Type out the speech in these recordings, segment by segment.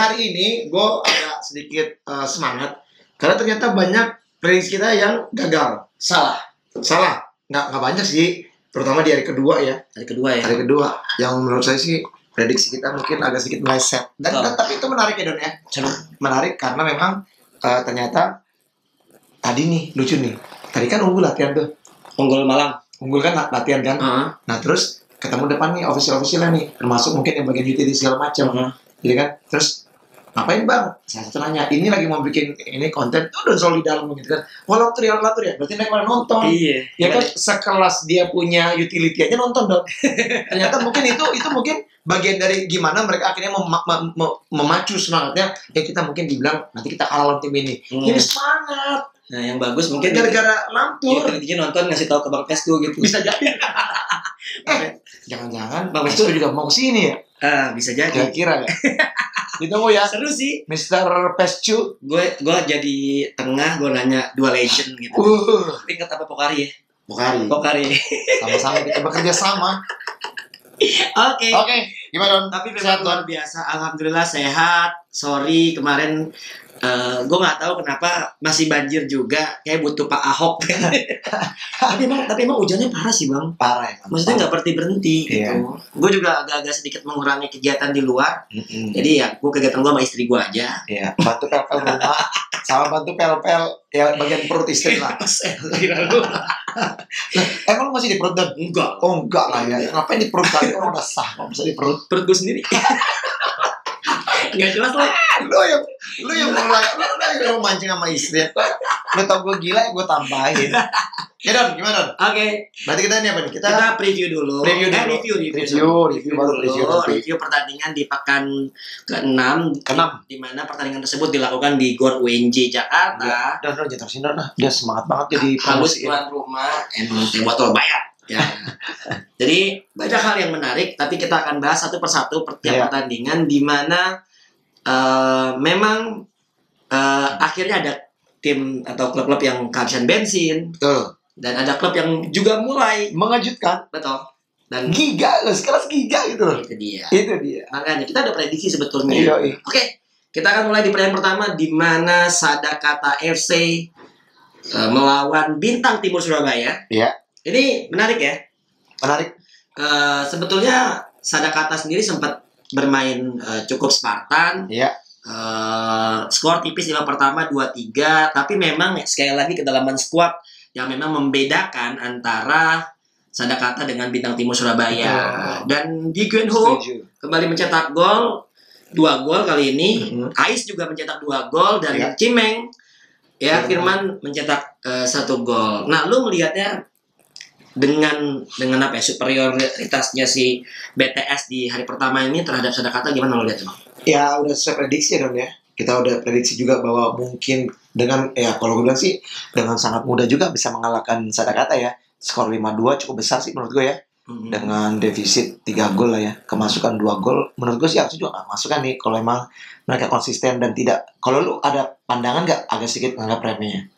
hari ini gue agak sedikit semangat karena ternyata banyak prediksi kita yang gagal. Salah. Nggak banyak sih, terutama di hari kedua ya. Hari kedua ya. Hari kedua yang menurut saya sih prediksi kita mungkin agak sedikit meleset. Dan tapi itu menarik ya Don ya. Seru. Menarik karena memang ternyata tadi nih lucu nih. Tadi kan unggul latihan tuh. Unggul Malang. Unggul kan latihan kan. Nah terus ketemu depan nih official-officialnya nih, termasuk mungkin yang bagian utility segala macam. Jadi kan terus ngapain bang? Saya nanya, ini lagi mau bikin ini konten, tuh udah selalu di dalam gitu kan. Walau latur ya, berarti mereka pada nonton. Iya. Ya kan sekelas dia punya utility aja nonton dong. Ternyata mungkin itu mungkin bagian dari gimana mereka akhirnya memacu semangatnya. Ya kita mungkin dibilang nanti kita kalah lawan tim ini. Ini semangat. Nah yang bagus mungkin gara-gara lantur. Utility-nya nonton ngasih tahu ke Bang Pesku gitu. Bisa jadi. Jangan-jangan Bang Pesku juga mau kesini ya? Bisa jadi. Kira-kira ya. Ditunggu ya. Seru sih. Mr. Pescu. Gue jadi tengah, gue nanya dua legend gitu. Ingat apa Pokari ya? Pokari. Sama-sama kita bekerja sama. Oke. Gimana Don? Tapi memang luar biasa. Alhamdulillah sehat. Sorry kemarin gue nggak tahu kenapa masih banjir juga. Kayak butuh Pak Ahok. tapi emang hujannya parah sih bang. Parah ya. Maksudnya nggak berhenti Iya. gitu. Gue juga agak-agak sedikit mengurangi kegiatan di luar. Jadi ya gue kegiatan gue sama istri gue aja. Iya. Bantu pel-pel rumah. Sama bantu pel-pel ya bagian perut istri lah. Emang masih di perut Don? Enggak. Oh enggak lah ya. Ngapain di perut kali orang udah sah. Nggak bisa di perut. Perut gue sendiri. Nggak jelas lah. Lu yang mulai mancing sama istri. Lu tau gue gila ya gue tambahin. Ya Don, gimana Don? Oke. Berarti kita ini apa nih? Kita preview dulu. Review Review pertandingan di pekan ke-6 di mana pertandingan tersebut dilakukan di GOR UNJ Jakarta. Don jatuh sini Don. Dia semangat banget jadi halus tuan rumah emang botol bayar. Ya. Jadi banyak hal yang menarik, tapi kita akan bahas satu persatu tiap pertandingan di mana memang akhirnya ada tim atau klub-klub yang kehabisan bensin. Betul. Dan ada klub yang juga mulai mengejutkan. Betul. Dan giga, sekelas giga gitu loh. Itu dia. Makanya kita ada prediksi sebetulnya. Oke. Kita akan mulai di pertandingan pertama di mana Sadakata FC melawan Bintang Timur Surabaya. Iya. Ini menarik ya. Menarik. Sebetulnya Sadakata sendiri sempat bermain cukup Spartan. Iya. Skor tipis di babak pertama 2-3, tapi memang sekali lagi kedalaman skuad yang memang membedakan antara Sadakata dengan Bintang Timur Surabaya. Dan Di Guen Ho kembali mencetak gol, 2 gol kali ini. Ais juga mencetak 2 gol dan Cimeng Firman mencetak 1 gol. Nah, lu melihatnya dengan apa ya, superioritasnya si BTS di hari pertama ini terhadap Sadakata gimana lo lihat Bang? Ya udah sesuai prediksi ya Don ya. Kita udah prediksi juga bahwa mungkin dengan kalau gue bilang sih dengan sangat mudah juga bisa mengalahkan Sadakata ya. Skor 5-2 cukup besar sih menurut gue ya. Dengan defisit 3 gol lah ya. Kemasukan 2 gol menurut gue sih harusnya juga gak masukkan nih kalau emang mereka konsisten dan tidak. Kalau lu ada pandangan gak agak sedikit nganggap remehnya?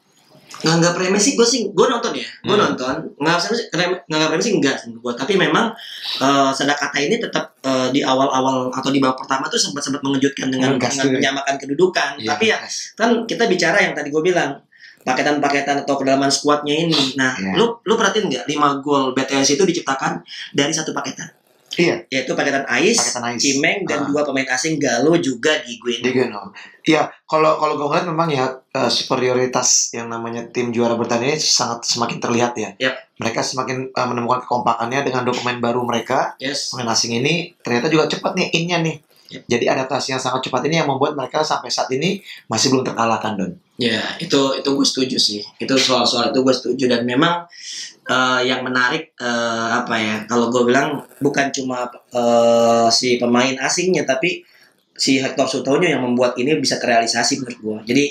Nganggap remeh sih gue nonton ya. Gue nonton. Nganggap remeh sih enggak gue. Tapi memang Sadakata ini tetap di awal-awal atau di babak pertama tuh sempat mengejutkan dengan menyamakan kedudukan. Tapi ya kan kita bicara yang tadi gue bilang paketan-paketan atau kedalaman skuadnya ini. Nah, lu perhatiin nggak 5 gol BTS itu diciptakan dari satu paketan? Iya. Yaitu paketan Ais, Cimeng dan 2 pemain asing Galo juga di Guen. Iya, kalau gue ngeliat memang ya superioritas yang namanya tim juara bertahan ini sangat semakin terlihat ya. Mereka semakin menemukan kekompakannya dengan dokumen baru mereka. Pemain asing ini ternyata juga cepat nih innya nih. Jadi adaptasi yang sangat cepat ini yang membuat mereka sampai saat ini masih belum terkalahkan Don. Ya, itu gue setuju sih. Itu soal itu gue setuju dan memang yang menarik apa ya? Kalau gue bilang bukan cuma si pemain asingnya tapi si Hector Sutoño yang membuat ini bisa terrealisasi menurut gue. Jadi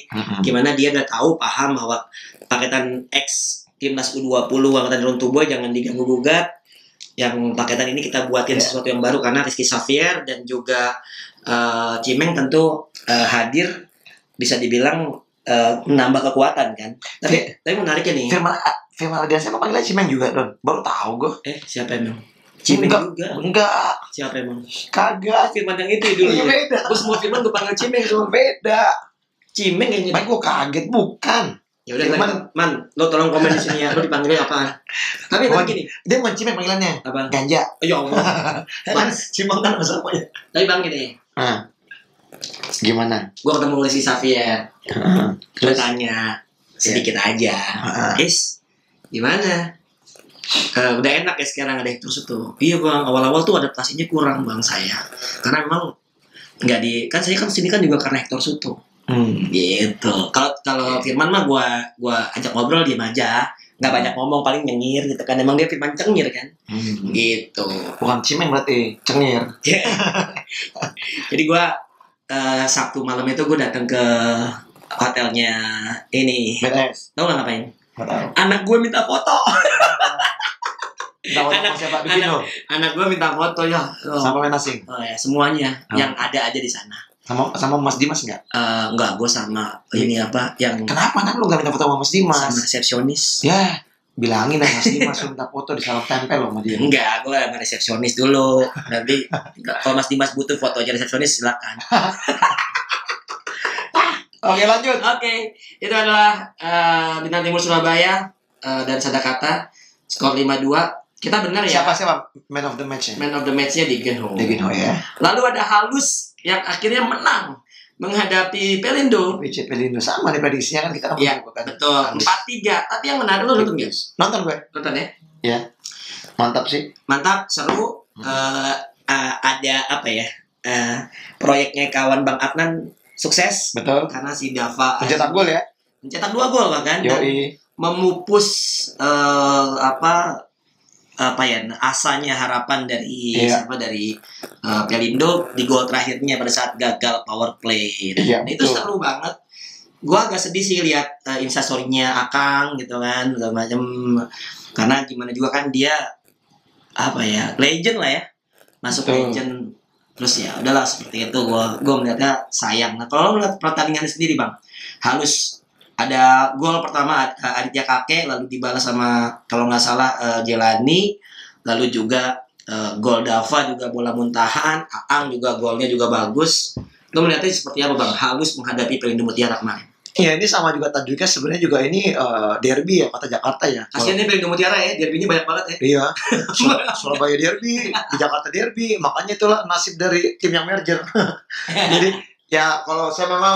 gimana dia udah tahu paham bahwa paketan X timnas U20 angkatan Drone Tuboy jangan diganggu gugat. Yang paketan ini kita buatin sesuatu yang baru karena Rizky Xavier dan juga Cimeng tentu hadir bisa dibilang menambah kekuatan kan. Tapi menariknya nih. Firman Ardiansyah memanggilnya Cimeng juga Don. Baru tahu gue. Siapa emang? Cimeng Enggak, juga. enggak. Siapa emang? Kagak. Firman yang itu dulu Iya, ya. beda. Gue semua Firman gue panggil Cimeng semua. Beda. Cimeng kayaknya. Baik gue kaget bukan. Ya udah Firman. Man, lo tolong komen di sini ya, lo dipanggilnya apaan? Tapi gini, Dia bukan Cimeng panggilannya. apa? Ganja. Ya Allah. Kan Cimeng kan namanya. Tapi Bang gini, Nah. Gimana? gue ketemu oleh si Xavier. Gue Terus tanya sedikit aja. Is, gimana? Udah enak ya sekarang ada terus tuh. Iya bang, awal-awal tuh adaptasinya kurang bang saya. Karena memang nggak kan saya kan sini kan juga karena Hector Suto. Gitu. Kalau Firman mah gua ajak ngobrol diem aja, nggak banyak ngomong, paling nyengir gitu kan. Emang dia Firman cengir kan. Gitu. Bukan Cimeng berarti cengir. Jadi gua Sabtu malam itu gue datang ke hotelnya ini. BTS. Tahu nggak ngapain? Nggak tahu. Anak gue minta foto. Tahu sama siapa di Vino? Anak gue minta foto ya. Sama main asing. Oh ya, semuanya yang ada aja di sana. Sama Mas Dimas enggak? Enggak, gue sama ini apa yang Kenapa kan lu gak minta foto sama Mas Dimas? sama resepsionis. Ya, bilangin lah Mas Dimas lu minta foto di salam tempel loh sama dia. Enggak, gue sama resepsionis dulu. Nanti kalau Mas Dimas butuh foto aja resepsionis silakan. Oke, lanjut. Oke, itu adalah Bintang Timur Surabaya dan Sadakata skor 5-2. Kita benar ya. Siapa man of the match-nya? Man of the match-nya Degenho. Degenho ya. Lalu ada Halus yang akhirnya menang menghadapi Pelindo. WC Pelindo sama nih prediksinya kan kita kan Iya, bukan. betul. 4-3. Tapi yang menarik lo nonton nggak? Nonton gue. Nonton ya? Ya. Mantap sih. Mantap, seru. Ada apa ya? Proyeknya kawan Bang Adnan sukses Betul. karena si Dava Mencetak gol ya. mencetak 2 gol bahkan dan Yoi. memupus asanya harapan dari dari Pelindo di gol terakhirnya pada saat gagal power play. Iya, Itu betul. seru banget. Gua agak sedih sih lihat instastory-nya Akang gitu kan segala macam, karena gimana juga kan dia legend lah ya, masuk Betul. legend. Terus ya udahlah seperti itu, gua melihatnya sayang. Nah kalau lo melihat pertandingannya sendiri bang, Halus ada gol pertama Aditya Kakek, lalu dibalas sama kalau nggak salah Jelani, lalu juga gol Dava juga bola muntahan, Aang juga golnya juga bagus. Lo melihatnya seperti apa bang, Halus menghadapi Pelindo Mutiara kemarin? Iya, ini sama juga tajuknya sebenarnya juga ini derby ya, kota Jakarta ya. Kasiannya Pelindo Mutiara ya, derbynya banyak banget ya. Iya, Surabaya derby, di Jakarta derby, makanya itulah nasib dari tim yang merger. Jadi ya kalau saya memang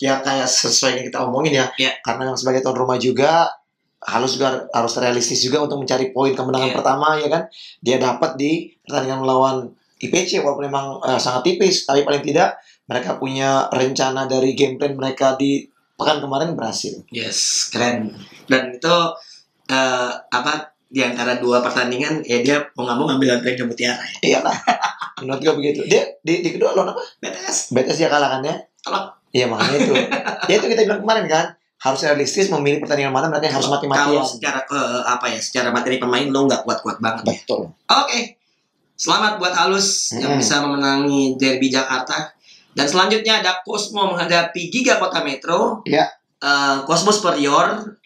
ya kayak sesuai yang kita omongin ya, karena yang sebagai tuan rumah juga harus realistis juga untuk mencari poin kemenangan pertama ya kan. Dia dapat di pertandingan melawan IPC walaupun memang sangat tipis, tapi paling tidak mereka punya rencana dari game plan mereka di pekan kemarin berhasil. Yes, keren. Dan itu di antara dua pertandingan ya dia mau nggak mau ngambil Pelindo Mutiara ya. Iya lah. Menurut gue begitu. Dia di kedua lawan apa? BTS. BTS dia kalah kan ya? Kalau Iya makanya itu. Ya itu kita bilang kemarin kan, harus realistis memilih pertandingan mana mereka yang harus mati-matian. kalau secara secara materi pemain lo nggak kuat-kuat banget. Betul. Oke. Selamat buat Halus yang bisa memenangi derby Jakarta. Dan selanjutnya ada Cosmo menghadapi Giga Kota Metro. Ya. Cosmo superior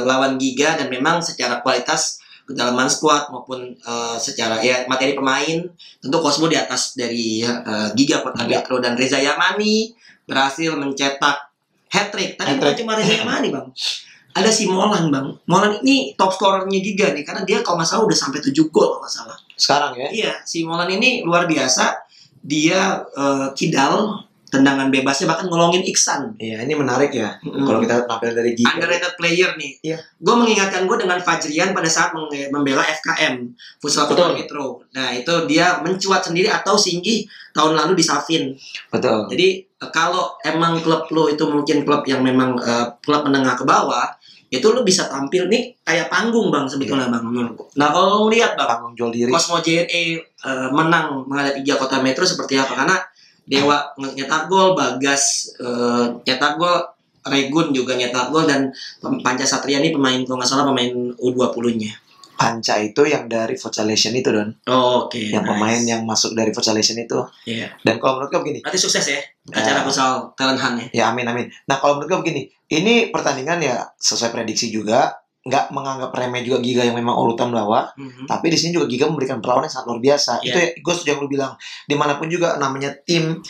lawan Giga, dan memang secara kualitas kedalaman squad maupun secara materi pemain tentu Cosmo di atas dari Giga Kota Metro. Dan Reza Yamani berhasil mencetak hat-trick. Tapi bukan cuma Reza Yamani bang, ada si Molan bang. Molan ini top scorernya Giga nih, karena dia kalau nggak salah udah sampai 7 gol kalau nggak salah. Sekarang ya? Iya, si Molan ini luar biasa. Dia kidal, tendangan bebasnya bahkan nolongin Iksan. Iya, ini menarik ya. Kalau kita tampil dari Giga. Underrated player nih. Iya. Gue mengingatkan gue dengan Fajrian pada saat membela FKM Futsal Kota Metro. Nah itu dia mencuat sendiri atau Singgi tahun lalu di Safin. Betul. Jadi kalau emang klub lo itu mungkin klub yang memang klub menengah ke bawah, itu lo bisa tampil nih kayak panggung bang sebetulnya bang menurutku. Nah kalau lo lihat bang, panggung jual diri. Cosmo JNE menang menghadapi Giga Kota Metro seperti apa? Karena Dewa nyetak gol, Bagas nyetak gol, Regun juga nyetak gol, dan Panca Satria ini pemain kalau nggak salah pemain U20-nya. Panca itu yang dari Futsalation itu Don. Oh, oke. Yang pemain yang masuk dari Futsalation itu. Iya. Dan kalau menurut gue begini. Berarti sukses ya acara futsal talent hunt ya. Ya amin. Nah kalau menurut gue begini, ini pertandingan ya sesuai prediksi juga. nggak menganggap remeh juga Giga yang memang urutan bawah, tapi di sini juga Giga memberikan perlawanan yang sangat luar biasa. Itu ya, gue setuju yang lu bilang. Dimanapun juga namanya tim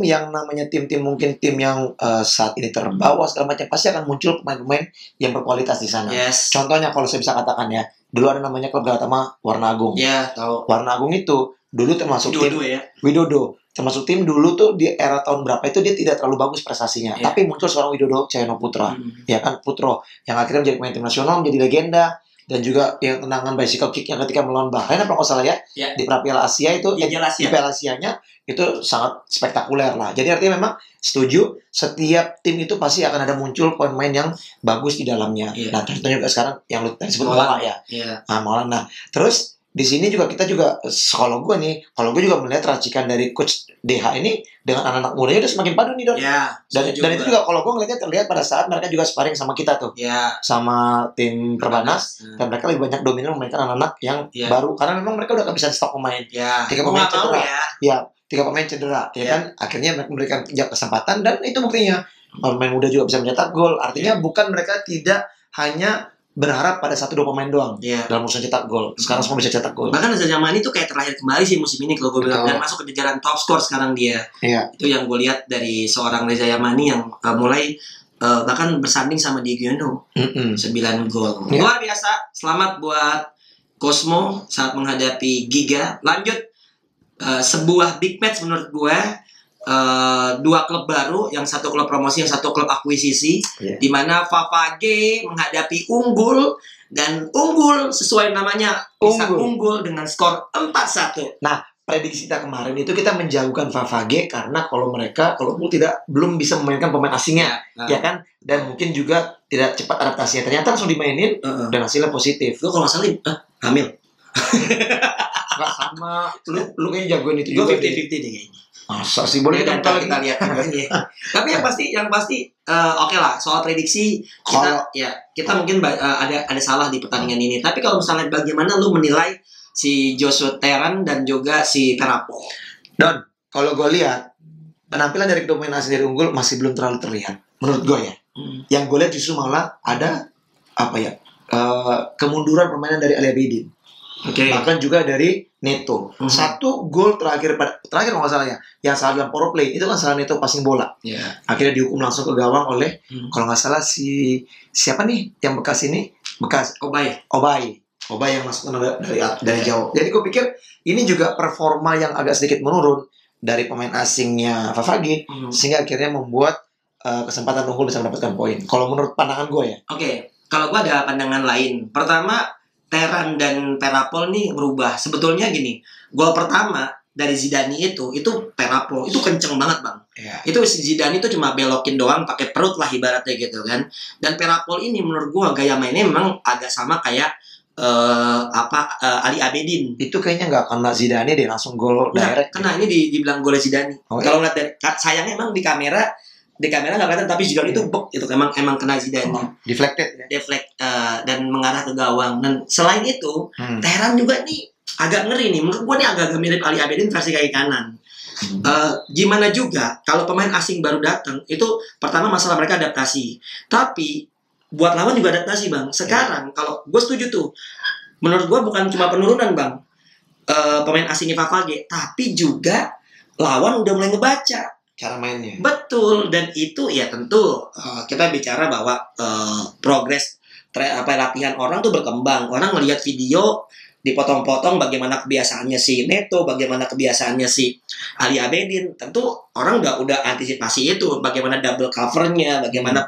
yang namanya tim mungkin tim yang saat ini terbawa segala macam, pasti akan muncul pemain-pemain yang berkualitas di sana. Contohnya kalau saya bisa katakan ya, dulu ada namanya klub Galatama Warna Agung. Tahu. Warna Agung itu dulu termasuk Widodo, tim Widodo. Termasuk tim dulu tuh di era tahun berapa itu dia tidak terlalu bagus prestasinya, tapi muncul seorang Widodo Cahyono Putra, ya kan, Putro, yang akhirnya menjadi pemain tim nasional, menjadi legenda, dan juga yang tendangan bicycle kick yang ketika melawan Bahrain apa nggak salah ya, di Piala Asia itu, di Piala Asianya itu sangat spektakuler lah. Jadi artinya memang setuju, setiap tim itu pasti akan ada muncul pemain yang bagus di dalamnya. Nah contohnya juga sekarang yang lu tadi sebut Malang ya, Malang. Nah terus di sini juga kita juga, kalau gue juga melihat racikan dari coach DH ini dengan anak-anak mudanya udah semakin padu nih, Don. Dan itu juga kalau gue ngeliatnya terlihat pada saat mereka juga sparring sama kita tuh, sama tim Perbanas, dan mereka lebih banyak dominan memainkan anak-anak yang baru, karena memang mereka udah kehabisan stok pemain. 3 pemain cedera, 3 pemain cedera, ya kan. Akhirnya mereka memberikan kesempatan, dan itu buktinya pemain muda juga bisa mencetak gol. Artinya bukan mereka tidak hanya berharap pada 1-2 pemain doang dalam urusan cetak gol. Sekarang semua bisa cetak gol. Bahkan Reza Jamani itu kayak terlahir kembali sih musim ini kalau gue bilang, dan masuk ke jajaran top skor sekarang dia. Itu yang gue lihat dari seorang Reza Jamani yang mulai bahkan bersanding sama Diego Yono, 9 gol. Luar biasa. Selamat buat Cosmo saat menghadapi Giga. Lanjut sebuah big match menurut gue. 2 klub baru, yang satu klub promosi, yang satu klub akuisisi, di mana Favage menghadapi Unggul, dan Unggul sesuai namanya bisa unggul dengan skor 4-1. Nah, prediksi kita kemarin itu kita menjauhkan Favage karena kalau belum bisa memainkan pemain asingnya, ya kan, dan mungkin juga tidak cepat adaptasinya. Ternyata langsung dimainin dan hasilnya positif. Lu kalau nggak salah hamil. Nggak sama, lu kayaknya jagoin itu juga. 50-50 deh kayaknya. Masa sih, boleh dan kita lihat. Tapi yang pasti oke lah soal prediksi kita mungkin ada salah di pertandingan ini. Tapi kalau misalnya bagaimana lu menilai si Joshua Teran dan juga si Perapol? Don, kalau gue lihat penampilan dari kedua pemain asing dari Unggul masih belum terlalu terlihat menurut gue ya. Yang gue lihat justru malah ada kemunduran permainan dari Ali Abidin. Bahkan juga dari Neto. 1 gol terakhir kalau nggak salah ya, yang salah dalam power play itu kan salah Neto passing bola. Akhirnya dihukum langsung ke gawang oleh kalau nggak salah siapa nih yang bekas Obay yang masuk dari jauh. Jadi gue pikir ini juga performa yang agak sedikit menurun dari pemain asingnya Favage, sehingga akhirnya membuat kesempatan Unggul bisa mendapatkan poin. Kalau menurut pandangan gue ya. Kalau gue ada pandangan lain. Pertama, Teran dan Perapol nih berubah. Sebetulnya gini, gol pertama dari Zidane itu Perapol itu kenceng banget bang. Itu Zidane itu cuma belokin doang pakai perut lah ibaratnya gitu kan. Dan Perapol ini menurut gua gaya mainnya memang agak sama kayak Ali Abidin. Itu kayaknya nggak kena Zidane deh, langsung gol direct. Kena ini dibilang gol Zidane. Kalau ngeliat dari sayangnya emang di kamera nggak kelihatan, tapi Zidane itu itu emang kena Zidane. Deflected dan mengarah ke gawang. Dan selain itu Teran juga nih agak ngeri nih. Menurut gue nih agak mirip Ali Abidin versi kaki kanan. Gimana juga kalau pemain asing baru datang, itu pertama masalah mereka adaptasi. Tapi buat lawan juga adaptasi bang. Sekarang kalau gue setuju tuh, menurut gue bukan cuma penurunan bang pemain asingnya Favage, tapi juga lawan udah mulai ngebaca cara mainnya. Betul, dan itu ya tentu kita bicara bahwa progres latihan orang tuh berkembang. Orang melihat video dipotong-potong bagaimana kebiasaannya si Neto, bagaimana kebiasaannya si Ali Abidin. Tentu orang udah antisipasi itu, bagaimana double covernya, bagaimana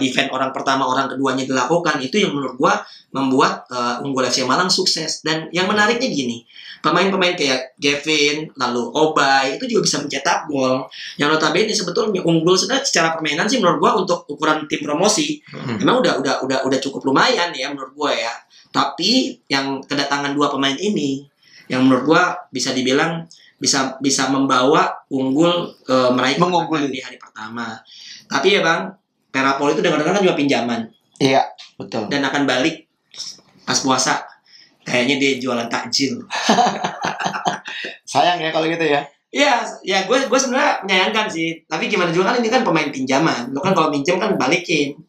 defend orang pertama, orang keduanya dilakukan. Itu yang menurut gua membuat Unggul FC Malang sukses. Dan yang menariknya gini, pemain-pemain kayak Gavin, lalu Obay itu juga bisa mencetak gol. Yang notabene sebetulnya Unggul secara permainan sih menurut gua untuk ukuran tim promosi memang udah cukup lumayan ya menurut gua ya. Tapi yang kedatangan 2 pemain ini yang menurut gua bisa dibilang bisa membawa Unggul meraih kemenangan di hari pertama. Tapi ya Bang, Perapol itu dengar-dengar kan juga pinjaman. Iya, betul. Dan akan balik pas puasa. Kayaknya dia jualan takjil. Sayang ya kalau gitu ya. ya gue sebenarnya menyayangkan sih. Tapi gimana juga kan ini kan pemain pinjaman. Lo kan kalau minjem kan balikin.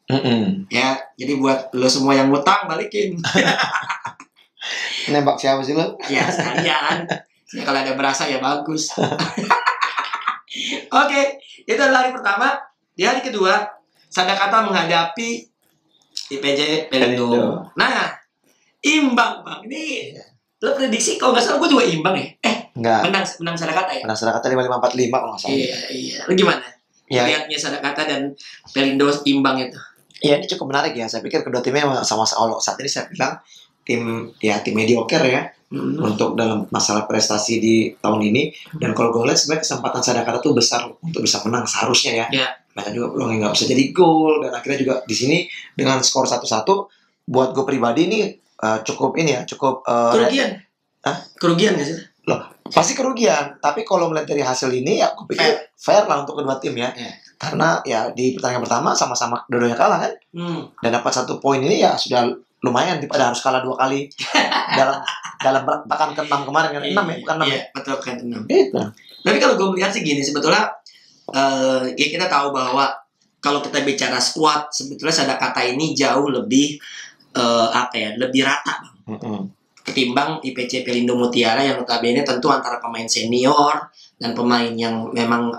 Ya, jadi buat lo semua yang ngutang balikin. Nembak siapa sih lo? Ya sekalian. Ya, kalau ada berasa ya bagus. Oke, itu adalah hari pertama. Di hari kedua, Sadakata menghadapi IPJ Pelindo. Nah, imbang bang. Ini lo prediksi kalau nggak salah gue juga imbang ya. Enggak. Menang Sadakata ya. Menang Sadakata 5545 kalau nggak salah. Iya. Lo gimana? Ya. Lihatnya Sadakata dan Pelindo imbang itu. Ya ini cukup menarik ya. Saya pikir kedua timnya sama-sama saat ini saya bilang tim mediocre ya. Untuk dalam masalah prestasi di tahun ini. Dan kalau gue lihat sebenarnya kesempatan Sadakata tuh besar untuk bisa menang seharusnya ya. Banyak juga peluang yang nggak bisa jadi gol, dan akhirnya juga di sini dengan skor 1-1 buat gue pribadi ini cukup kerugian. Kerugian nggak sih? Loh, pasti kerugian. Tapi kalau melihat dari hasil ini ya aku pikir fair lah untuk kedua tim ya. Karena ya di pertandingan pertama sama-sama dua-duanya kalah kan. Dan dapat 1 poin ini ya sudah lumayan daripada harus kalah 2 kali dalam bahkan ke-6 kemarin kan 6 ya, bukan 6 ya. Betul kan 6. Gitu. Tapi kalau gue melihat sih gini, sebetulnya ya kita tahu bahwa kalau kita bicara squad sebetulnya Sadakata ini jauh lebih lebih rata bang. Ketimbang IPC Pelindo Mutiara yang notabene tentu antara pemain senior dan pemain yang memang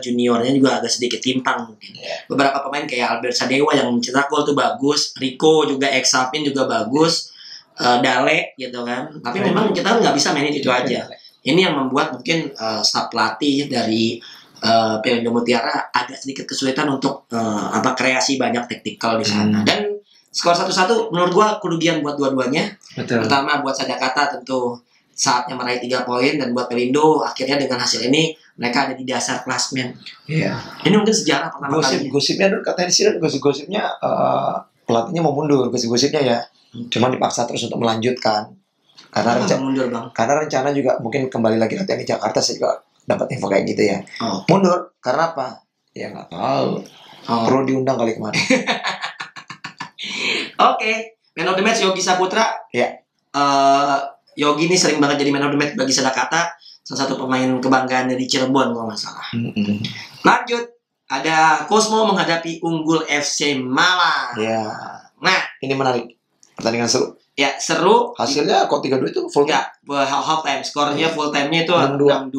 juniornya juga agak sedikit timpang mungkin. Beberapa pemain kayak Albert Sadewa yang mencetak gol tuh bagus, Rico juga Exapin juga bagus, Dale gitu kan. Tapi memang kita nggak bisa mainin itu aja. Ini yang membuat mungkin staf pelatih dari Pelindo Mutiara agak sedikit kesulitan untuk kreasi banyak taktikal di sana. Dan skor 1-1 menurut gua kerugian buat dua-duanya. Pertama buat Sadakata tentu saatnya meraih 3 poin, dan buat Pelindo akhirnya dengan hasil ini mereka ada di dasar klasmen. Iya. Ini mungkin sejarah pertama kali. Gosipnya dulu katanya di sini gosipnya pelatihnya mau mundur, gosipnya ya. Cuma dipaksa terus untuk melanjutkan. Karena rencana juga mungkin kembali lagi latihan di Jakarta. Saya juga dapat info kayak gitu ya. Mundur karena apa? Ya nggak tahu. Perlu diundang kali kemarin. Oke, man of the match Yogi Saputra. Ya. Yogi ini sering banget jadi man of the match bagi Sadakata, salah satu pemain kebanggaan dari Cirebon kalau nggak salah. Lanjut, ada Cosmo menghadapi Unggul FC Malang. Ya. Nah, ini menarik. Pertandingan seru. Ya, seru. Hasilnya kok 3-2 itu full time. Ya, half time. Skornya full time-nya itu 6-2,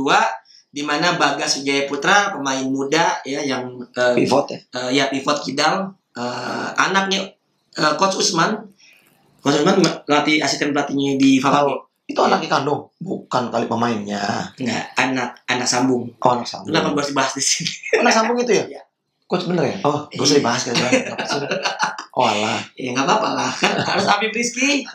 di mana Bagas Wijaya Putra, pemain muda ya yang pivot ya. Pivot kidal, anaknya Coach Usman. Coach Usman asisten pelatihnya di Favage. Itu anaknya kandung, bukan kali pemainnya. Enggak, anak sambung. Oh, anak sambung. Kenapa harus dibahas di sini? Anak sambung itu ya? Iya. Coach bener ya? Oh, gue usah dibahas kan. Oh alah. Ya nggak apa-apa lah. Kan harus Habib Rizky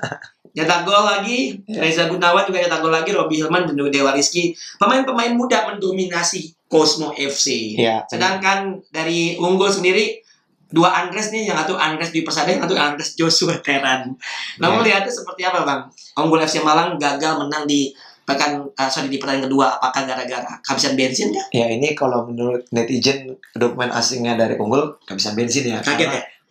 nyetak gol lagi, Reza Gunawan juga nyetak gol lagi, Robi Hilman dan juga Dewa Rizky. Pemain-pemain muda mendominasi Cosmo FC. Ya. Sedangkan dari Unggul sendiri 2 Andres nih, yang satu Andres Dwi Persada, yang satu Andres Joshua Teran. Nah, melihatnya seperti apa bang? Unggul FC Malang gagal menang di pertandingan kedua. Apakah gara-gara kehabisan bensin ya? Ya ini kalau menurut netizen dokumen asingnya dari Unggul kehabisan bensin ya.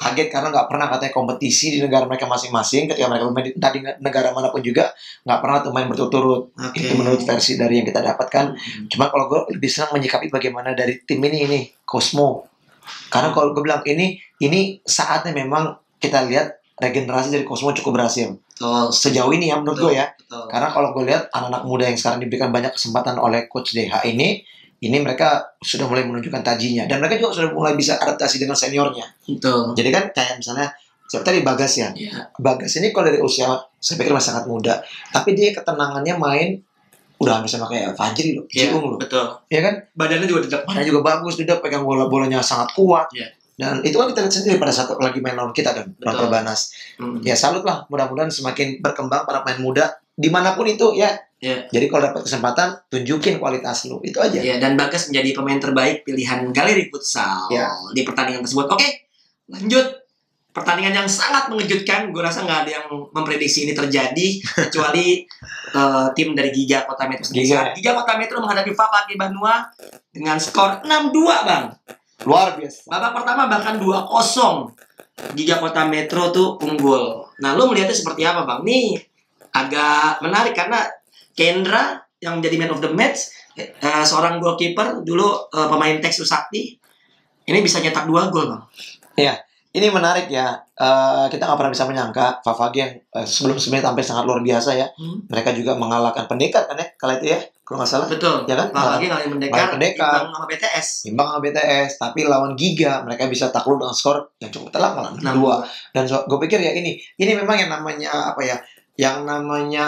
Kaget karena nggak pernah katanya kompetisi di negara mereka masing-masing. Ketika mereka bermain di negara manapun juga nggak pernah tuh main berturut-turut. Itu menurut versi dari yang kita dapatkan. Cuma kalau gue lebih senang menyikapi bagaimana dari tim ini Cosmo. Karena kalau gue bilang ini saatnya memang kita lihat regenerasi dari Cosmo cukup berhasil. Sejauh ini ya menurut gue ya. Karena kalau gue lihat anak-anak muda yang sekarang diberikan banyak kesempatan oleh Coach DH ini mereka sudah mulai menunjukkan tajinya, dan mereka juga sudah mulai bisa adaptasi dengan seniornya. Betul. Jadi kan kayak misalnya siapa tadi Bagas ya. Bagas ini kalau dari usia saya pikir masih sangat muda, tapi dia ketenangannya main udah hampir sama kayak Fajri loh, Ciung loh. Betul. Ya kan? Badannya juga bagus, dia pegang bolanya sangat kuat. Dan itu kan kita lihat sendiri pada saat lagi main lawan kita kan, lawan Perbanas. Ya salut lah, mudah-mudahan semakin berkembang para pemain muda dimanapun itu ya. Jadi kalau dapat kesempatan, tunjukin kualitas lu, itu aja. Dan Bagas menjadi pemain terbaik pilihan Galeri Futsal di pertandingan tersebut. Oke, lanjut. Pertandingan yang sangat mengejutkan. Gue rasa nggak ada yang memprediksi ini terjadi kecuali tim dari Giga Kota Metro sendiri. Giga Kota Metro menghadapi Favage Banua dengan skor 6-2 bang. Luar biasa. Babak pertama bahkan 2-0. Giga Kota Metro tuh unggul. Nah, lu melihatnya seperti apa bang? Nih agak menarik karena Kendra yang menjadi man of the match seorang goalkeeper dulu pemain Teks Susakti ini bisa nyetak 2 gol bang. Iya, ini menarik ya. Kita nggak pernah bisa menyangka Favage yang sebelum-sebelumnya tampil sangat luar biasa ya. Mereka juga mengalahkan Pendekar kan ya, kala itu ya, kalau nggak salah. Betul. Ya kan? Favage ngalahin Pendekar, Pendekar, imbang sama BTS. imbang sama BTS, tapi lawan Giga mereka bisa takluk dengan skor yang cukup telak malah 6-2. Dan gue pikir ya ini memang yang namanya apa ya? Yang namanya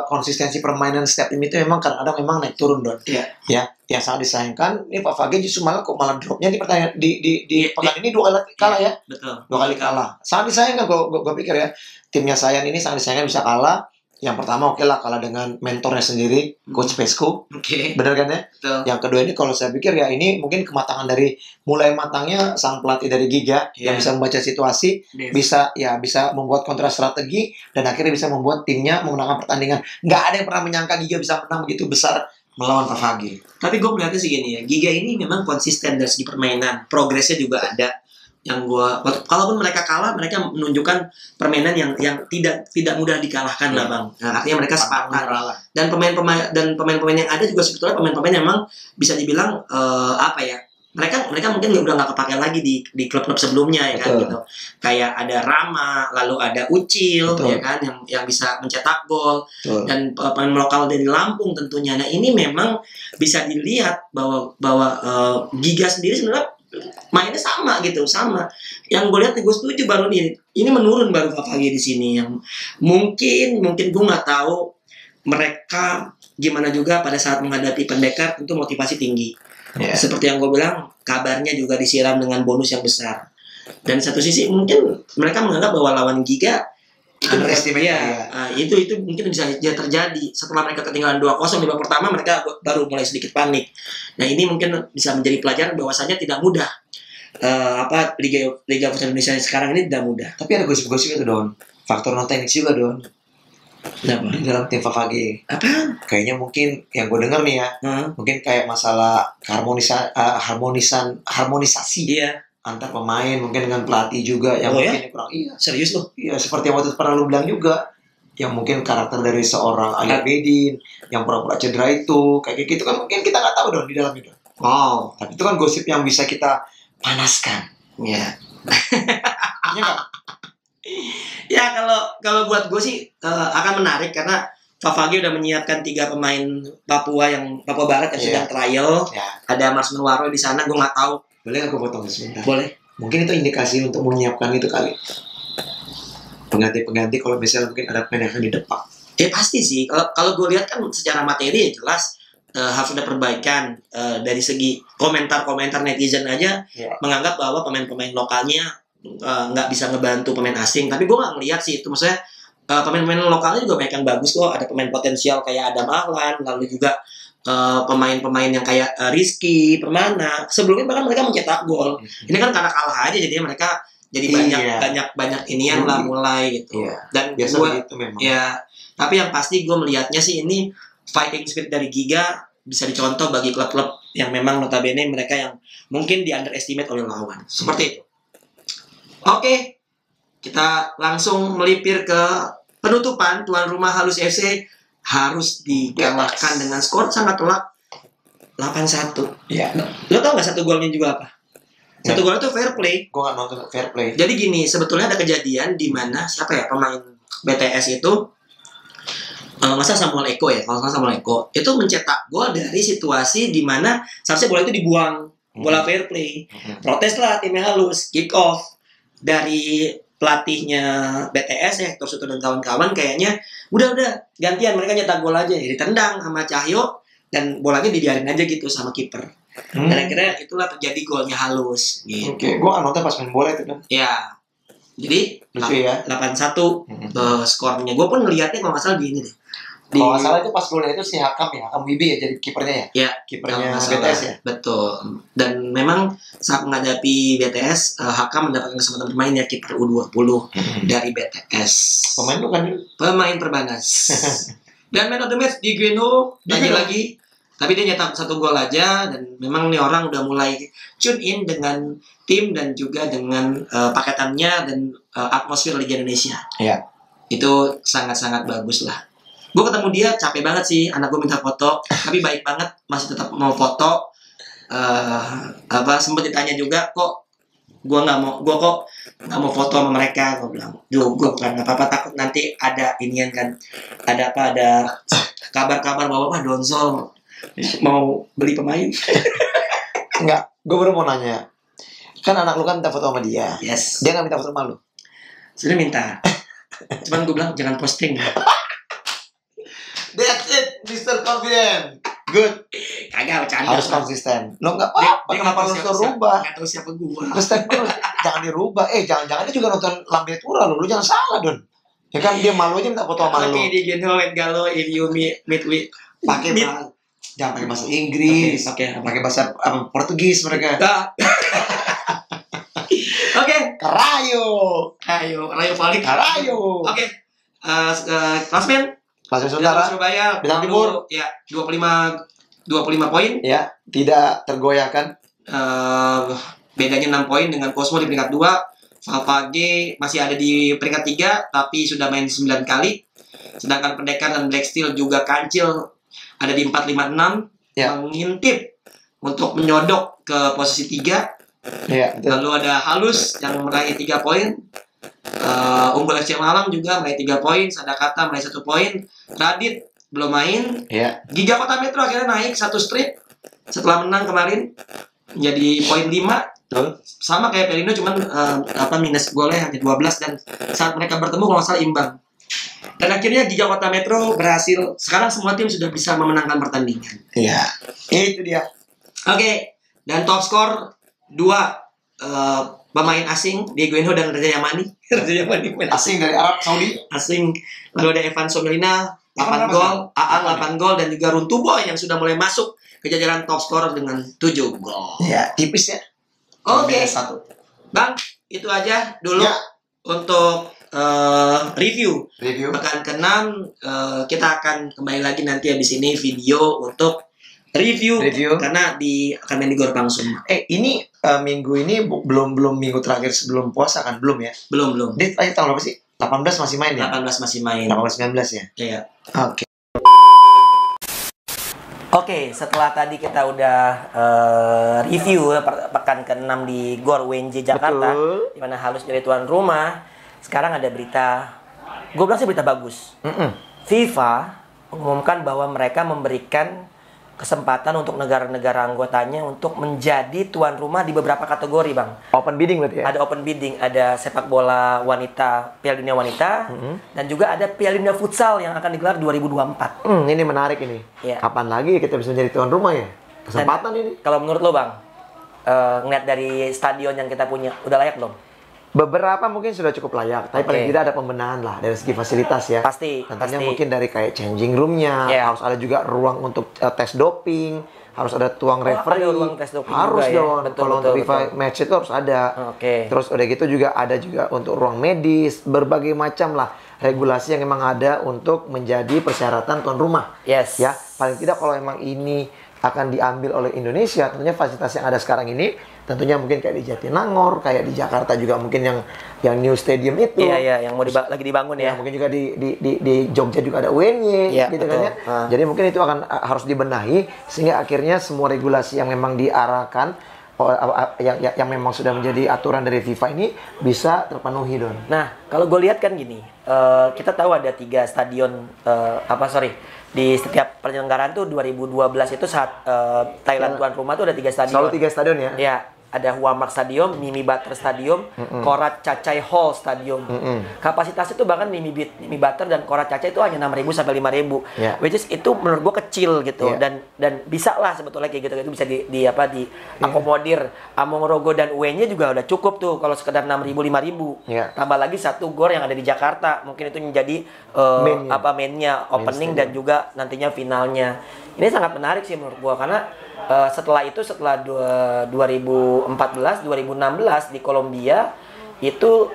konsistensi permainan setiap tim itu memang kadang-kadang memang naik turun Don. Iya. Ya, yang sangat disayangkan ini Favage justru malah dropnya di pertandingan di pekan ini 2 kali kalah ya. Betul. 2 kali kalah. Sangat disayangkan gue pikir ya. Timnya Sayan ini sangat disayangkan bisa kalah. Yang pertama oke lah kalah dengan mentornya sendiri, Coach Pesco. Oke. Bener kan ya? Betul. Yang kedua ini kalau saya pikir ya ini mungkin kematangan dari mulai matangnya sang pelatih dari Giga yang bisa membaca situasi, bisa membuat kontra strategi dan akhirnya bisa membuat timnya memenangkan pertandingan. Nggak ada yang pernah menyangka Giga bisa menang begitu besar melawan Favage. Tapi gue melihatnya sih gini ya, Giga ini memang konsisten dari segi permainan, progresnya juga ada. Yang kalaupun mereka kalah, mereka menunjukkan permainan yang tidak mudah dikalahkan lah bang. Nah, artinya mereka sepakat. Dan pemain-pemain yang ada juga sebetulnya pemain-pemain yang memang bisa dibilang apa ya? Mereka mungkin udah nggak kepake lagi di klub-klub sebelumnya ya kan gitu. Kayak ada Rama, lalu ada Ucil ya kan yang bisa mencetak gol dan pemain lokal dari Lampung tentunya. Nah ini memang bisa dilihat bahwa Giga sendiri sebenarnya mainnya sama gitu, sama. Yang gue lihat gue setuju baru ini menurun baru Favage di sini yang mungkin gue nggak tahu mereka gimana juga pada saat menghadapi Pendekar tentu motivasi tinggi. Seperti yang gue bilang, kabarnya juga disiram dengan bonus yang besar. Dan satu sisi mungkin mereka menganggap bahwa lawan Giga itu mungkin bisa terjadi setelah mereka ketinggalan 2-0 di babak pertama, mereka baru mulai sedikit panik. Nah ini mungkin bisa menjadi pelajaran bahwasanya tidak mudah Liga Futsal Indonesia sekarang ini tidak mudah. Tapi ada gosip-gosip itu Don, faktor non teknis juga Don. Kenapa? Di dalam tim Favage. Apa? Kayaknya mungkin yang gue dengar nih ya, mungkin kayak masalah harmonisasi. Iya. Antar pemain mungkin dengan pelatih juga yang mungkin kurang serius loh. Iya, seperti yang waktu pernah lu bilang juga yang mungkin karakter dari seorang Ayat Bedin yang pura-pura cedera itu kayak gitu kan mungkin kita nggak tahu dong di dalam itu. Wow, tapi itu kan gosip yang bisa kita panaskan. Iya. Iya nggak? Ya kalau buat gue sih akan menarik karena Favage udah menyiapkan 3 pemain Papua Barat yang sedang trial. Ada Mas Nurwaro di sana, gue nggak tahu. Boleh aku potong sebentar? Boleh. Mungkin itu indikasi untuk menyiapkan itu kali. Pengganti kalau misalnya mungkin ada pemain yang akan didepak. Pasti sih. Kalau gue lihat kan secara materi ya jelas harus ada perbaikan dari segi komentar netizen aja menganggap bahwa pemain-pemain lokalnya nggak bisa ngebantu pemain asing. Tapi gue nggak ngelihat sih itu. Maksudnya pemain-pemain lokalnya juga banyak yang bagus kok. Ada pemain potensial kayak Adam Ahlan, lalu juga pemain-pemain yang kayak Rizky Permana. Sebelumnya bahkan mereka mencetak gol. Ini kan karena kalah aja jadinya mereka jadi banyak inian lah mulai gitu. Dan biasa gue gitu memang. Ya, tapi yang pasti gue melihatnya sih ini fighting spirit dari Giga bisa dicontoh bagi klub-klub yang memang notabene mereka yang mungkin di underestimate oleh lawan. Seperti itu. Oke. Kita langsung melipir ke penutupan. Tuan rumah Halus FC harus dikalahkan dengan skor sangat telak 8-1. Iya. Lo tau gak satu golnya juga apa? Satu golnya itu fair play. Gue gak nonton fair play. Jadi gini, sebetulnya ada kejadian di mana siapa ya pemain BTS itu masa Samuel Eko ya, kalau Samuel Eko itu mencetak gol dari situasi di mana seharusnya bola itu dibuang, bola fair play. Protes lah timnya Halus, kick off dari pelatihnya BTS ya, Hector Suto dan kawan-kawan kayaknya udah gantian mereka nyetak gol aja, ditendang sama Cahyo dan bolanya dibiarin aja gitu sama kiper. Dan akhirnya itulah terjadi golnya Halus gitu. Oke, gue nonton pas main bola itu kan. Ya. Jadi 8-1 skornya. Gue pun ngelihatnya kalau nggak salah di ini deh. Kalau nggak salah itu pas golnya itu si Hakam Wibi ya jadi kipernya ya. Iya. Kipernya BTS ya. Betul. Dan memang saat menghadapi BTS, Hakam mendapatkan kesempatan bermain ya kiper U20 dari BTS. Pemain bukan? Pemain Perbanas. Dan man of the match di Gueno lagi. Tapi dia nyetak 1 gol aja dan memang nih orang udah mulai tune in dengan tim dan juga dengan paketannya dan atmosfer Liga Indonesia. Iya. Itu sangat-sangat bagus lah. Gue ketemu dia capek banget sih, anak gue minta foto, tapi baik banget, masih tetap mau foto. Sempet ditanya juga, kok gue kok nggak mau foto sama mereka. Gue bilang, gue bukan apa-apa, takut nanti ada inian kan, ada kabar-kabar bahwa Pak Donsol mau beli pemain. Enggak, gue baru mau nanya. Kan anak lu kan minta foto sama dia. Yes. Dia nggak minta foto sama lu? Sudah minta. Cuman gue bilang jangan posting. That's it, Mr. Confident. Good. Kagak bercanda. Harus konsisten. Lo nggak apa-apa. Kenapa lu suruh rubah? Nggak tahu siapa gua. Terus jangan dirubah. Jangan-jangan dia juga nonton Lambe Tura lu. Lu jangan salah, Don. Ya kan dia malu aja minta foto sama lu. Oke, di Galo if you meet with pakai jangan pakai bahasa Inggris. Pakai bahasa Portugis mereka. Oke. Rayo paling. Rayo. Oke. Klasmen Saudara Surabaya Bintang Timur ya 25 poin ya, tidak tergoyahkan. Bedanya 6 poin dengan Cosmo di peringkat 2. Valvage masih ada di peringkat 3 tapi sudah main 9 kali. Sedangkan Pendekar dan Black Steel juga kancil ada di 4-5-6 ya, mengintip untuk menyodok ke posisi 3 ya, lalu ada Halus yang meraih 3 poin. Unggul FC Malang juga meraih 3 poin, Sadakata meraih 1 poin, Radit belum main. Ya. Giga Kota Metro akhirnya naik 1 strip setelah menang kemarin menjadi poin 5. Sama kayak Pelino cuman minus golnya hanya 12 dan saat mereka bertemu kalau nggak salah imbang. Dan akhirnya Giga Kota Metro berhasil. Sekarang semua tim sudah bisa memenangkan pertandingan. Iya. Itu dia. Oke. Dan top skor 2 pemain asing, Diego Eno dan Raja Yamani. Asing dari Arab Saudi. Asing. Lalu ada Evan Somelina 8 gol, Aan 8 gol dan juga Runtuboy yang sudah mulai masuk ke jajaran top scorer dengan 7 gol. Ya, tipis ya. Oke. Bang, itu aja dulu ya, untuk review pekan ke-6. Kita akan kembali lagi nanti habis ini video untuk review. Karena akan main di Gor Pangsum. Ini minggu ini belum minggu terakhir sebelum puasa kan? Belum ya? Belum. Dia tahun berapa sih? 18 masih main ya? 18 masih main. 18-19 ya? Iya. Oke. Oke, setelah tadi kita udah review pekan ke-6 di Gor WNJ Jakarta, di mana Halus jadi tuan rumah. Sekarang ada berita, gue bilang sih berita bagus. FIFA mengumumkan bahwa mereka memberikan kesempatan untuk negara-negara anggotanya untuk menjadi tuan rumah di beberapa kategori, Bang. Open bidding berarti ya? Ada open bidding, ada sepak bola wanita, Piala Dunia Wanita, dan juga ada Piala Dunia Futsal yang akan digelar 2024. Ini menarik ini. Ya. Kapan lagi kita bisa menjadi tuan rumah ya? Kesempatan dan, ini. Kalau menurut lo, Bang, ngeliat dari stadion yang kita punya, udah layak belum? Beberapa mungkin sudah cukup layak, tapi paling tidak ada pembenahan lah dari segi fasilitas ya. Pasti. Tentunya mungkin dari kayak changing room-nya, harus ada juga ruang untuk tes doping, harus ada tuang referee, ada ruang tes doping harus juga, dong. Ya? Kalau untuk FIFA match itu harus ada. Terus udah gitu juga ada juga untuk ruang medis, berbagai macam lah regulasi yang memang ada untuk menjadi persyaratan tuan rumah. Yes. Ya, paling tidak kalau emang ini akan diambil oleh Indonesia, tentunya fasilitas yang ada sekarang ini tentunya mungkin kayak di Jatinangor, kayak di Jakarta juga mungkin yang new stadium itu. Iya, yang mau lagi dibangun ya. Mungkin juga di Jogja juga ada UNY gitu kan ya. Jadi mungkin itu akan harus dibenahi sehingga akhirnya semua regulasi yang memang diarahkan yang memang sudah menjadi aturan dari FIFA ini bisa terpenuhi, Don. Nah, kalau gue lihat kan gini, kita tahu ada 3 stadion di setiap penyelenggaraan tuh 2012 itu saat Thailand tuan rumah tuh ada 3 stadion. Selalu 3 stadion ya? Iya, ada Huamark Stadium, Mimi Butter Stadium, Korat Cacai Hall Stadium. Kapasitas itu bahkan Mimi Butter dan Korat Cacai itu hanya 6.000 sampai 5.000. Which is itu menurut gua kecil gitu dan bisa lah sebetulnya kayak gitu itu bisa diakomodir. Among-Rogo dan UN-nya juga udah cukup tuh kalau sekedar 6.000 5.000. Tambah lagi 1 gor yang ada di Jakarta. Mungkin itu menjadi mainnya opening dan juga nantinya finalnya. Ini sangat menarik sih menurut gua karena setelah 2014, 2016 di Kolombia itu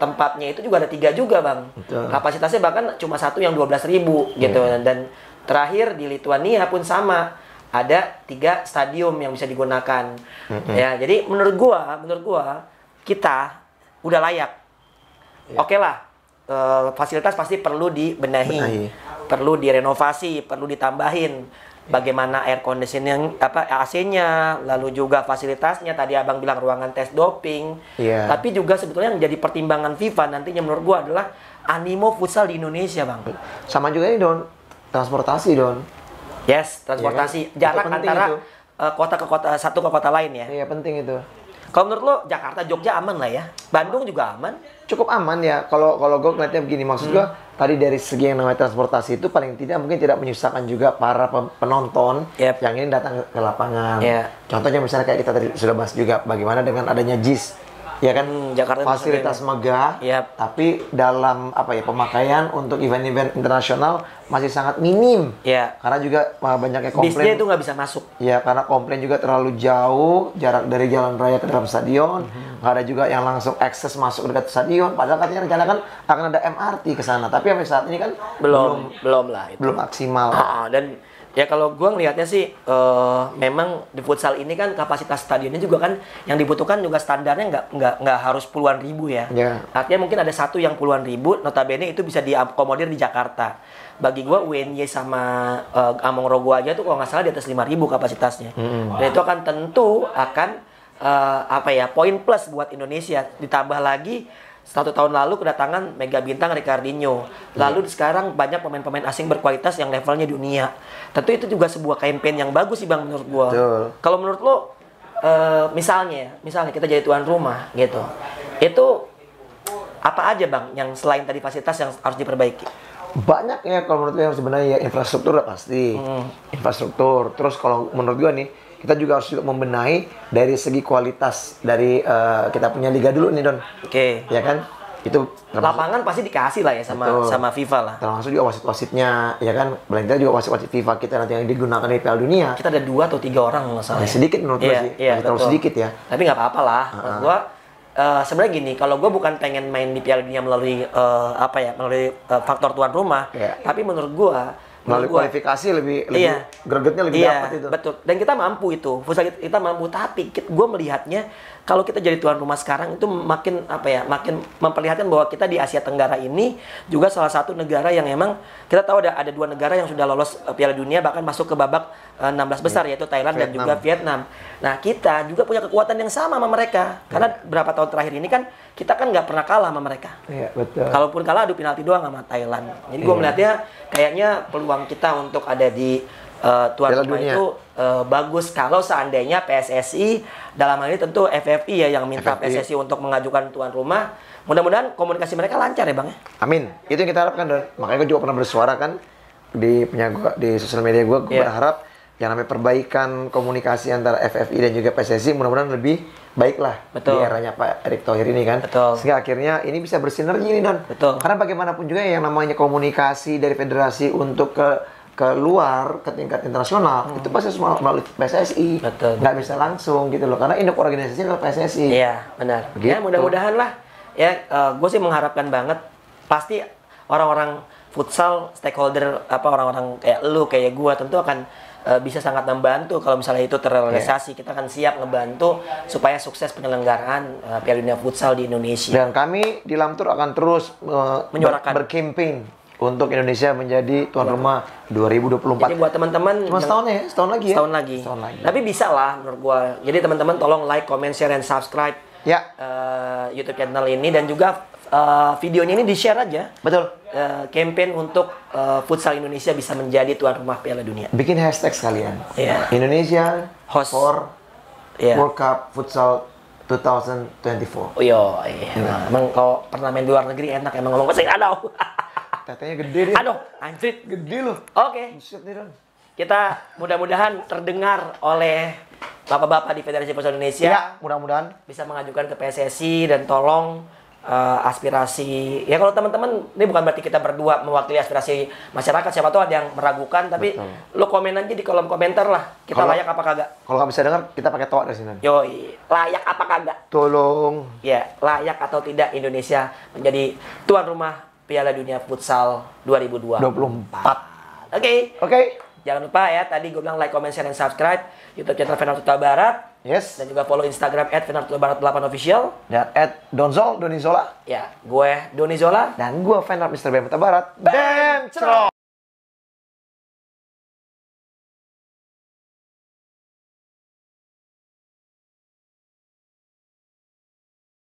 tempatnya itu juga ada 3 juga, Bang. Betul. Kapasitasnya bahkan cuma 1 yang 12.000 gitu. Dan terakhir di Lituania pun sama, ada 3 stadium yang bisa digunakan. Ya, jadi menurut gua kita udah layak. Oke lah, fasilitas pasti perlu dibenahi. perlu direnovasi, perlu ditambahin. Bagaimana air conditioning, AC-nya, lalu juga fasilitasnya. Tadi abang bilang ruangan tes doping. Tapi juga sebetulnya yang jadi pertimbangan FIFA nantinya menurut gua adalah animo futsal di Indonesia, bang. Sama juga ini Don, transportasi Don. Yes, transportasi. Jarak antara kota ke kota, satu ke kota lain ya. Iya, penting itu. Kalau menurut lo Jakarta, Jogja aman lah ya. Bandung juga aman. Cukup aman ya. Kalau gue ngeliatnya begini, maksud gue tadi dari segi yang namanya transportasi itu paling tidak mungkin tidak menyusahkan juga para penonton yang ini datang ke lapangan. Contohnya misalnya kayak kita tadi sudah bahas juga bagaimana dengan adanya JIS. Ya kan, Jakarta fasilitas megah, tapi dalam pemakaian untuk event-event internasional masih sangat minim. Karena juga banyaknya komplain. Bisnya itu nggak bisa masuk. Ya, karena komplain juga terlalu jauh jarak dari jalan raya ke dalam stadion. Nggak ada juga yang langsung akses masuk dekat stadion. Padahal katanya rencana kan akan ada MRT ke sana. Tapi sampai saat ini kan belum lah. Belum maksimal. Dan ya kalau gue ngelihatnya sih memang di futsal ini kan kapasitas stadionnya juga kan yang dibutuhkan juga standarnya nggak harus puluhan ribu ya. Artinya mungkin ada satu yang puluhan ribu, notabene itu bisa diakomodir di Jakarta. Bagi gue UNY sama Among Rogo aja tuh kalau nggak salah di atas 5.000 kapasitasnya. Dan itu akan tentu akan poin plus buat Indonesia. Ditambah lagi 1 tahun lalu kedatangan mega bintang Ricardinho. Lalu sekarang banyak pemain-pemain asing berkualitas yang levelnya dunia. Tentu itu juga sebuah campaign yang bagus sih bang menurut gua. Kalau menurut lo, misalnya kita jadi tuan rumah gitu, itu apa aja bang yang selain tadi fasilitas yang harus diperbaiki? Banyak ya kalau menurut gue yang sebenarnya ya infrastruktur udah pasti. Infrastruktur. Terus kalau menurut gua nih, kita juga harus membenahi dari segi kualitas dari kita punya liga dulu nih Don. Ya kan? Itu lapangan pasti dikasih lah ya sama FIFA lah. Termasuk juga wasit-wasitnya, ya kan? Paling juga wasit-wasit FIFA kita nanti yang digunakan di Piala Dunia. Kita ada 2 atau 3 orang masalah. Sedikit menurut gue sih. Terlalu sedikit ya. Tapi nggak apa-apa lah. Menurut gue sebenarnya gini, kalau gue bukan pengen main di Piala Dunia melalui melalui faktor tuan rumah, tapi menurut gue melalui kualifikasi lebih gregetnya lebih dapat itu. Betul. Dan kita mampu itu. Futsal kita mampu, tapi gue melihatnya kalau kita jadi tuan rumah sekarang itu makin makin memperlihatkan bahwa kita di Asia Tenggara ini juga salah satu negara yang emang kita tahu ada 2 negara yang sudah lolos Piala Dunia bahkan masuk ke babak 16 besar yaitu Thailand dan juga Vietnam. Nah, kita juga punya kekuatan yang sama sama mereka. Karena berapa tahun terakhir ini kan kita kan nggak pernah kalah sama mereka. Iya, betul. Kalaupun kalah adu penalti doang sama Thailand. Jadi gue melihatnya kayaknya peluang kita untuk ada di tuan rumah itu bagus kalau seandainya PSSI dalam hal ini tentu FFI ya yang minta PSSI untuk mengajukan tuan rumah. Mudah-mudahan komunikasi mereka lancar ya bang ya. Amin. Itu yang kita harapkan Don. Makanya gue juga pernah bersuara kan di sosial media gue berharap yang namanya perbaikan komunikasi antara FFI dan juga PSSI mudah-mudahan lebih baiklah di eranya Pak Erick Thohir ini kan. Sehingga akhirnya ini bisa bersinergi nih Don. Karena bagaimanapun juga yang namanya komunikasi dari federasi untuk ke luar, ke tingkat internasional, itu pasti melalui PSSI. Nggak bisa langsung gitu loh, karena induk organisasi adalah PSSI. Iya, benar. Begitu. Ya mudah-mudahan lah. Ya, gue sih mengharapkan banget. Pasti orang-orang futsal, stakeholder, orang-orang kayak lu, kayak gue tentu akan bisa sangat membantu kalau misalnya itu terrealisasi. Kita akan siap ngebantu supaya sukses penyelenggaraan Piala Dunia Futsal di Indonesia. Dan kami di Lamtur akan terus menyuarakan berkampanye untuk Indonesia menjadi tuan rumah 2024. Jadi buat teman-teman cuma setahun lagi. Setahun lagi. Tapi bisa lah menurut gua. Jadi teman-teman tolong like, comment, share, dan subscribe YouTube channel ini dan juga videonya ini di-share aja. Betul. Campaign untuk futsal Indonesia bisa menjadi tuan rumah Piala Dunia. Bikin hashtag sekalian. Indonesia host for World Cup Futsal 2024. Emang kalau pernah main di luar negeri enak emang ngomong bahasa Inggris. Tetenya gede deh. Aduh, anjrit. Gede loh. Oke. Kita mudah-mudahan terdengar oleh bapak-bapak di Federasi Futsal Indonesia. Ya, mudah-mudahan bisa mengajukan ke PSSI dan tolong aspirasi. Ya kalau teman-teman, ini bukan berarti kita berdua mewakili aspirasi masyarakat. Siapa tahu ada yang meragukan, tapi lo komen aja di kolom komentar lah. Kita layak apa kagak? Kalau nggak bisa dengar, kita pakai toa dari sini. Yoi, layak apa kagak? Tolong. Ya, layak atau tidak Indonesia menjadi tuan rumah Piala Dunia Futsal 2024. Oke. Jangan lupa ya, tadi gue bilang like, comment, share, dan subscribe YouTube channel Fenar Tuta Barat. Yes. Dan juga follow Instagram @FenarTutaBarat8official dan @Donizola. Ya, gue Donizola. Dan gue Fenar Mr. BM Tuta Barat. Damn,